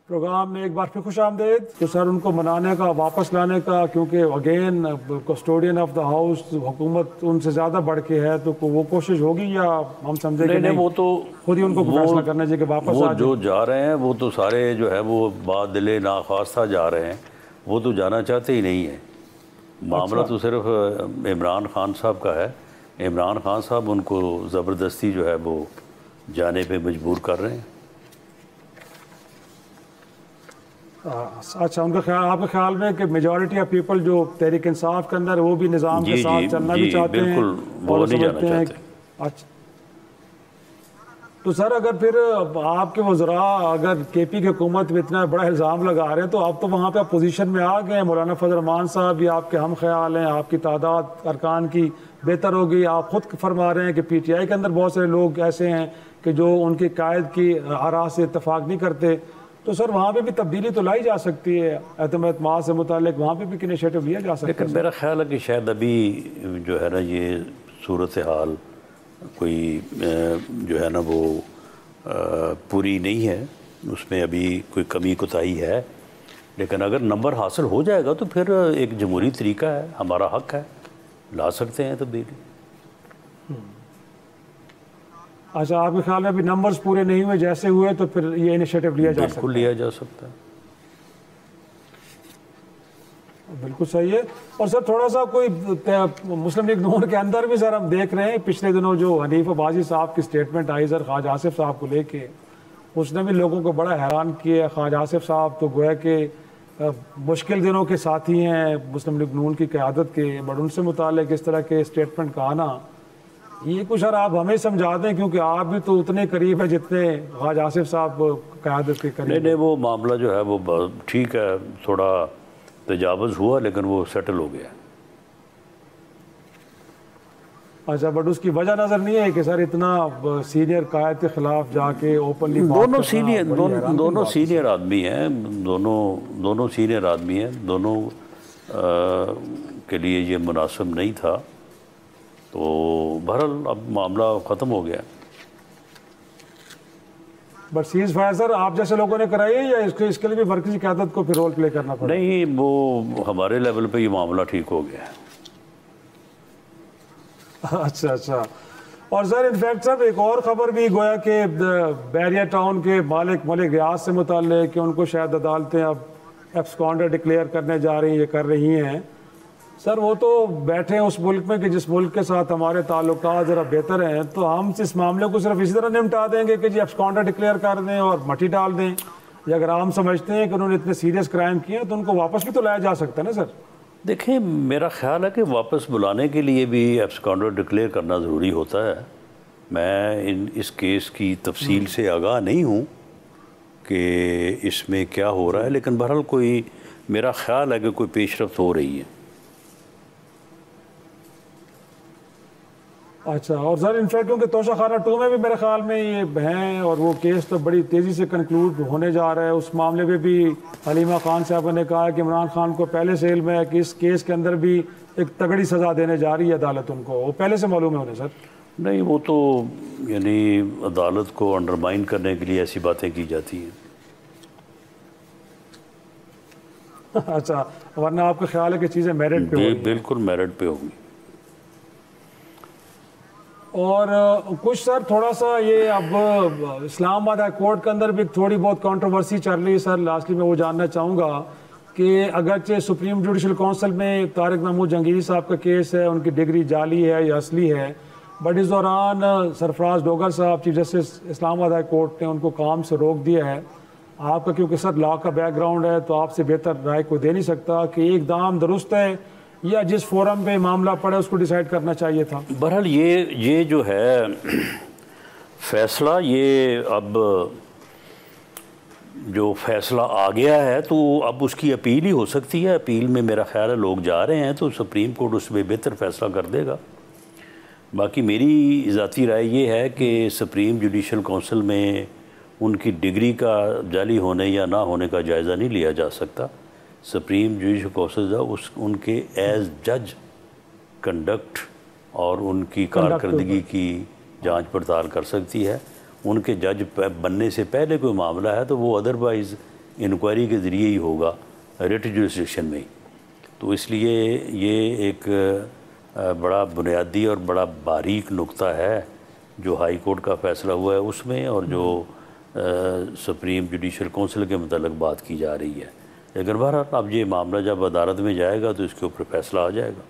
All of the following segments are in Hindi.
प्रोग्राम में एक बार फिर खुश आमदेद। तो सर उनको मनाने का, वापस लाने का, क्योंकि again custodian of the house हुकूमत उनसे ज़्यादा बढ़ के है, तो वो कोशिश होगी या हम समझे कि नहीं, वो तो खुद ही उनको फैसला करना चाहिए कि वापस आ जो जा रहे हैं वो तो सारे जो है वो बादिले नाख्वास्ता जा रहे हैं, वो तो जाना चाहते ही नहीं है। मामला तो सिर्फ इमरान खान साहब का है। इमरान खान साहब उनको ज़बरदस्ती जो है वो जाने पे मजबूर कर रहे हैं। अच्छा, उनका ख्याल, आपके ख्याल में कि मेजॉरिटी ऑफ पीपल जो तहरीक इंसाफ के अंदर वो भी निज़ाम के साथ चलना भी चाहते हैं, बिल्कुल वो नहीं जाना चाहते। अच्छा, तो सर अगर फिर आपके वज़रा अगर केपी की हुकूमत में इतना बड़ा इल्ज़ाम लगा रहे हैं, तो आप तो वहाँ पे अपोजिशन में आ गए हैं। मौलाना फजल रहमान साहब भी आपके हम ख्याल हैं, आपकी तादाद अरकान की बेहतर होगी। आप ख़ुद फरमा रहे हैं कि PTI के अंदर बहुत सारे लोग ऐसे हैं कि जो उनके कायद की आरा से इत्तफाक नहीं करते। तो सर वहाँ पे भी तब्दीली तो लाई जा सकती है, एतमाद से मुतालिक वहाँ पे भी इनिशिएटिव लिया जा सकता है। लेकिन मेरा ख्याल है कि शायद अभी जो है ना ये सूरत हाल कोई जो है ना वो पूरी नहीं है, उसमें अभी कोई कमी कोताही है। लेकिन अगर नंबर हासिल हो जाएगा तो फिर एक जमहूरी तरीका है, हमारा हक है, ला सकते हैं तब्दीली। अच्छा, आपके ख्याल में अभी नंबर्स पूरे नहीं हुए, जैसे हुए तो फिर ये इनिशिएटिव लिया जा सकता है? बिल्कुल लिया जा सकता है, बिल्कुल सही है। और सर थोड़ा सा कोई मुस्लिम लीग नून के अंदर भी सर हम देख रहे हैं पिछले दिनों जो हनीफ बाजी साहब की स्टेटमेंट आई सर ख्वाजा आसिफ साहब को लेके, उसने भी लोगों को बड़ा हैरान किया। ख्वाजा आसिफ साहब तो गोया के मुश्किल दिनों के साथी हैं मुस्लिम लीग नून की क़यादत के, बट उनसे मुतालिक इस तरह के स्टेटमेंट का आना, ये कुछ सर आप हमें समझा दें, क्योंकि आप भी तो उतने करीब है जितने ख्वाजा आसिफ साहब क़यादत के करीब। नहीं, वो मामला जो है वो ठीक है, थोड़ा तजावुज़ हुआ लेकिन वो सेटल हो गया। अच्छा, बट उसकी वजह नज़र नहीं है कि सर इतना सीनियर कायद के खिलाफ जाके ओपनली दोनों सीनियर आदमी हैं, दोनों सीनियर आदमी हैं, दोनों के लिए ये मुनासिब नहीं था। तो बहरहाल अब मामला ख़त्म हो गया। बट सीज फायर सर आप जैसे लोगों ने कराई है या इसके लिए भी मरकज़ी क़यादत को फिर रोल प्ले करना पड़ा? नहीं, वो हमारे लेवल पे ये मामला ठीक हो गया। अच्छा। और सर इनफैक्ट सर एक और ख़बर भी गोया कि बैरिया टाउन के मलिक रियाज से मुताल्लिक़ कि उनको शायद अदालतें अब एब्सकॉन्डर डिक्लेयर करने जा रही हैं, ये कर रही हैं। सर वो तो बैठे हैं उस मुल्क में कि जिस मुल्क के साथ हमारे ताल्लुकात ज़रा बेहतर हैं, तो हम इस मामले को सिर्फ इसी तरह निपटा देंगे कि जी एब्सकॉन्डर डिक्लेयर कर दें और मट्टी डाल दें, या अगर हम समझते हैं कि उन्होंने इतने सीरियस क्राइम किए हैं तो उनको वापस भी तो लाया जा सकता है ना सर? देखिए, मेरा ख्याल है कि वापस बुलाने के लिए भी एब्सकॉन्डर डिक्लेयर करना ज़रूरी होता है। मैं इस केस की तफसील से आगाह नहीं हूँ कि इसमें क्या हो रहा है, लेकिन बहरहाल कोई मेरा ख्याल है कि कोई पेशरफ्त हो रही है। अच्छा, और सर इनफैक्ट क्योंकि तोशा खाना 2 में भी मेरे ख्याल में ये हैं और वो केस तो बड़ी तेज़ी से कंक्लूड होने जा रहा है। उस मामले में भी हलीमा खान साहब ने कहा कि इमरान खान को पहले से इल्म है कि इस केस के अंदर भी एक तगड़ी सज़ा देने जा रही है अदालत उनको, वो पहले से मालूम है उन्हें सर? नहीं, वो तो यानी अदालत को अंडरमाइन करने के लिए ऐसी बातें की जाती हैं। अच्छा, वरना आपका ख्याल है कि चीज़ें मेरिट पे होंगी? बिल्कुल मेरिट पे होंगी। और कुछ सर थोड़ा सा ये अब इस्लामाबाद हाई कोर्ट के अंदर भी थोड़ी बहुत कंट्रोवर्सी चल रही है सर। लास्टली मैं वो जानना चाहूँगा कि अगरचे सुप्रीम जुडिशल काउंसिल में तारिक महमूद जहांगीरी साहब का केस है, उनकी डिग्री जाली है या असली है, बट इस दौरान सरफराज डोगर साहब chief justice Islamabad high court ने उनको काम से रोक दिया है। आपका क्योंकि सर लॉ का बैकग्राउंड है तो आपसे बेहतर राय को दे नहीं सकता कि एकदम दुरुस्त है या जिस फोरम पे मामला पड़ा उसको डिसाइड करना चाहिए था? बहरहाल ये जो है फैसला, ये अब जो फैसला आ गया है तो अब उसकी अपील ही हो सकती है। अपील में मेरा ख्याल है लोग जा रहे हैं, तो सुप्रीम कोर्ट उसमें बेहतर फैसला कर देगा। बाकी मेरी ज़ाती राय ये है कि सुप्रीम जुडिशल काउंसिल में उनकी डिग्री का जाली होने या ना होने का जायज़ा नहीं लिया जा सकता। सुप्रीम जुडिशल काउंसिल उनके एज जज कंडक्ट और उनकी कारकर्दगी की जांच पड़ताल कर सकती है। उनके जज बनने से पहले कोई मामला है तो वो अदरवाइज़ इंक्वायरी के ज़रिए ही होगा, रिट जुरिस्डिक्शन में ही। तो इसलिए ये एक बड़ा बुनियादी और बड़ा बारीक नुक्ता है जो हाई कोर्ट का फ़ैसला हुआ है उसमें, और जो सुप्रीम जुडिशल काउंसिल के मतलब बात की जा रही है। लेकिन बहरहाल अब ये मामला जब अदालत में जाएगा तो इसके ऊपर फैसला आ जाएगा।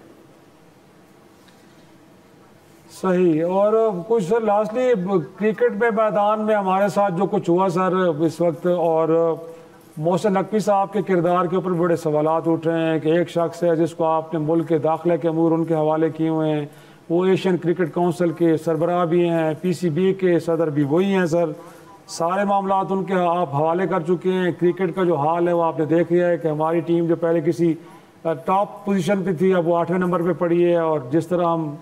सही। और कुछ सर लास्टली क्रिकेट में मैदान में हमारे साथ जो कुछ हुआ सर इस वक्त, और मोहसिन नकवी साहब के किरदार के ऊपर बड़े सवालात उठ रहे हैं कि एक शख्स है जिसको आपने मुल्क के दाखिले के अमूर उनके हवाले किए हुए हैं, वो एशियन क्रिकेट काउंसिल के सरबराह भी हैं, PCB के सदर भी वही हैं सर, सारे मामला उनके आप हवाले कर चुके हैं। क्रिकेट का जो हाल है वो आपने देख लिया है कि हमारी टीम जो पहले किसी टॉप पोजीशन पे थी अब वो 8वें नंबर पे पड़ी है, और जिस तरह हम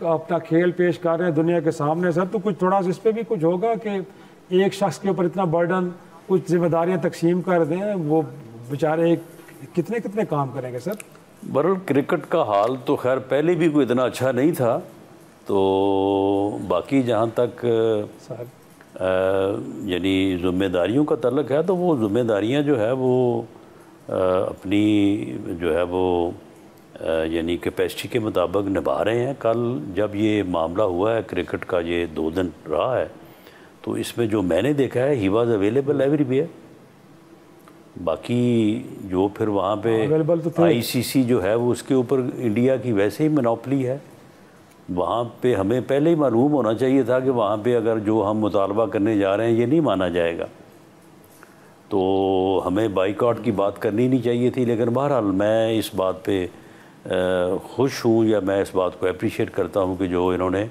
अपना खेल पेश कर रहे हैं दुनिया के सामने सर, तो कुछ थोड़ा सा इस पर भी कुछ होगा कि एक शख्स के ऊपर इतना बर्डन, कुछ जिम्मेदारियां तकसीम कर दें, वो बेचारे कितने कितने काम करेंगे सर। बहरहाल क्रिकेट का हाल तो खैर पहले भी कोई इतना अच्छा नहीं था, तो बाकी जहाँ तक यानी ज़िम्मेदारियों का तल्लक है तो वो ज़िम्मेदारियाँ जो है वो अपनी जो है वो यानी कैपेसिटी के मुताबिक निभा रहे हैं। कल जब ये मामला हुआ है क्रिकेट का, ये 2 दिन रहा है, तो इसमें जो मैंने देखा है ही वॉज अवेलेबल एवरीवेयर। बाकी जो फिर वहाँ पे ICC जो है वो उसके ऊपर इंडिया की वैसे ही मोनोपोली है। वहाँ पे हमें पहले ही मालूम होना चाहिए था कि वहाँ पे अगर जो हम मुतालबा करने जा रहे हैं ये नहीं माना जाएगा, तो हमें बाइकआउट की बात करनी नहीं चाहिए थी। लेकिन बहरहाल मैं इस बात पे खुश हूँ, या मैं इस बात को अप्रिशिएट करता हूँ कि जो इन्होंने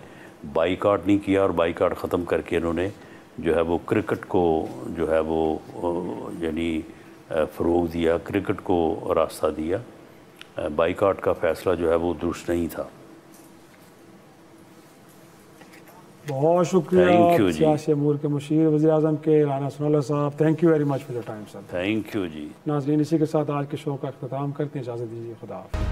बाइकआउट नहीं किया और बाइकआउट ख़त्म करके इन्होंने जो है वो क्रिकेट को जो है वो यानी फ़रोग़ दिया, क्रिकेट को रास्ता दिया। बाइकआउट का फ़ैसला जो है वो दुरुस्त नहीं था। बहुत शुक्रिया सियासी अमूर के मुशीर वज़ीर-ए-आज़म के राना सनाउल्लाह साहब, thank you very much for your time sir. Thank you जी। नाज़रीन इसी के साथ आज के शो का अख्ताम करते हैं, इजाज़त दीजिए, खुदा हाफ़िज़।